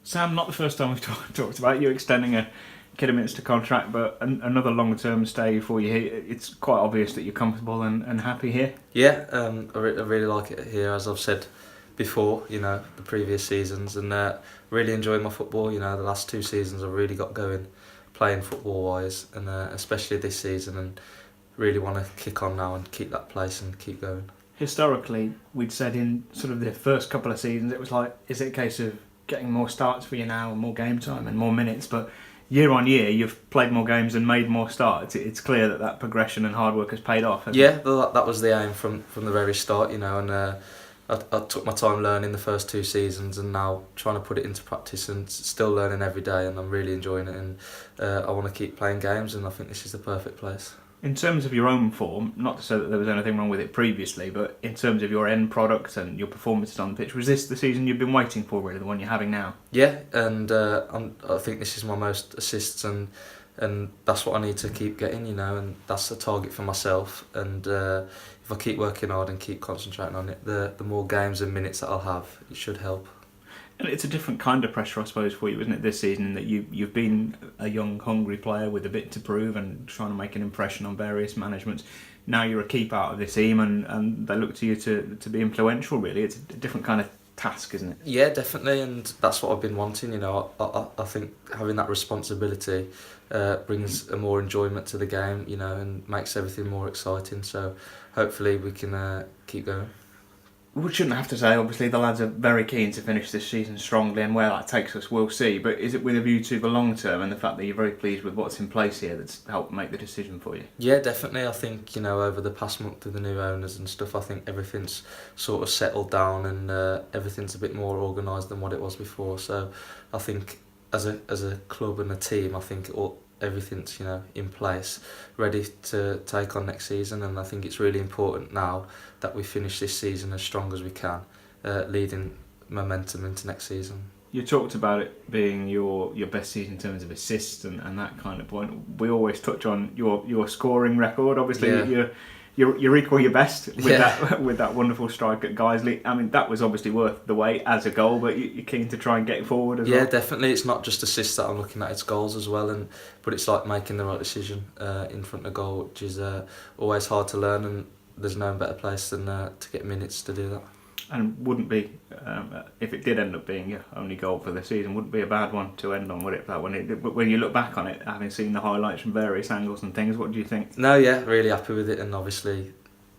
Sam, not the first time we've talked about you extending a Kidderminster contract, but another long-term stay for you here. It's quite obvious that you're comfortable and happy here. Yeah, I really like it here, as I've said before, the previous seasons, and really enjoying my football. The last 2 seasons I've really got going playing football-wise, and especially this season, and really want to kick on now and keep that place and keep going. Historically, we'd said in sort of the first couple of seasons, it was like, is it a case of getting more starts for you now and more game time and more minutes? But year on year, you've played more games and made more starts. It's clear that progression and hard work has paid off. Yeah, that was the aim from the very start, and I took my time learning the first 2 seasons, and now trying to put it into practice and still learning every day, and I'm really enjoying it, and I want to keep playing games, and I think this is the perfect place. In terms of your own form, not to say that there was anything wrong with it previously, but in terms of your end product and your performances on the pitch, was this the season you've been waiting for, really, the one you're having now? Yeah, and I think this is my most assists, and that's what I need to keep getting, and that's a target for myself. And if I keep working hard and keep concentrating on it, the more games and minutes that I'll have, it should help. And it's a different kind of pressure, I suppose, for you, isn't it, this season, in that you've been a young, hungry player with a bit to prove and trying to make an impression on various managements. Now you're a key part of the team, and they look to you to be influential, really. It's a different kind of task, isn't it? Yeah, definitely, and that's what I've been wanting. I think having that responsibility brings a more enjoyment to the game, and makes everything more exciting. So hopefully we can keep going. We shouldn't have to say, obviously, the lads are very keen to finish this season strongly, and where that takes us, we'll see. But is it with a view to the long term and the fact that you're very pleased with what's in place here that's helped make the decision for you? Yeah, definitely. I think, over the past month with the new owners and stuff, I think everything's sort of settled down, and everything's a bit more organised than what it was before. So I think as a club and a team, I think everything's in place, ready to take on next season, and I think it's really important now that we finish this season as strong as we can, leading momentum into next season. You talked about it being your best season in terms of assists and that kind of point. We always touch on your scoring record. Obviously, yeah. You're equal your best with that wonderful strike at Guiseley. I mean, that was obviously worth the wait as a goal, but you're keen to try and get it forward as well. Yeah, definitely. It's not just assists that I'm looking at; it's goals as well. But it's like making the right decision in front of goal, which is always hard to learn. And there's no better place than to get minutes to do that. And wouldn't be, if it did end up being your only goal for the season, wouldn't be a bad one to end on, would it? But when you look back on it, having seen the highlights from various angles and things, what do you think? No, yeah, really happy with it, and obviously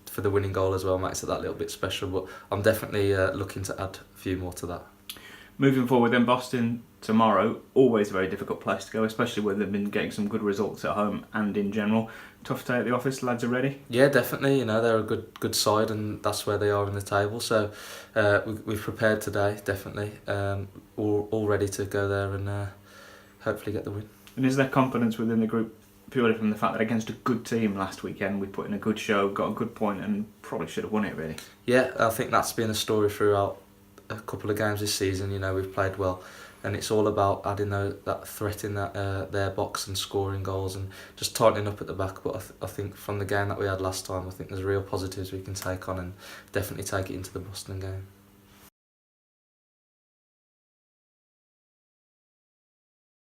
for the winning goal as well makes it that little bit special. But I'm definitely looking to add a few more to that. Moving forward then, Boston tomorrow, always a very difficult place to go, especially where they've been getting some good results at home and in general. Tough day at the office, lads are ready? Yeah, definitely, they're a good side, and that's where they are in the table, so we've prepared today, definitely, all ready to go there and hopefully get the win. And is there confidence within the group purely from the fact that against a good team last weekend we put in a good show, got a good point and probably should have won it, really? Yeah, I think that's been a story throughout a couple of games this season. We've played well, and it's all about adding that threat in their box and scoring goals and just tightening up at the back. But I think from the game that we had last time, I think there's real positives we can take on and definitely take it into the Boston game.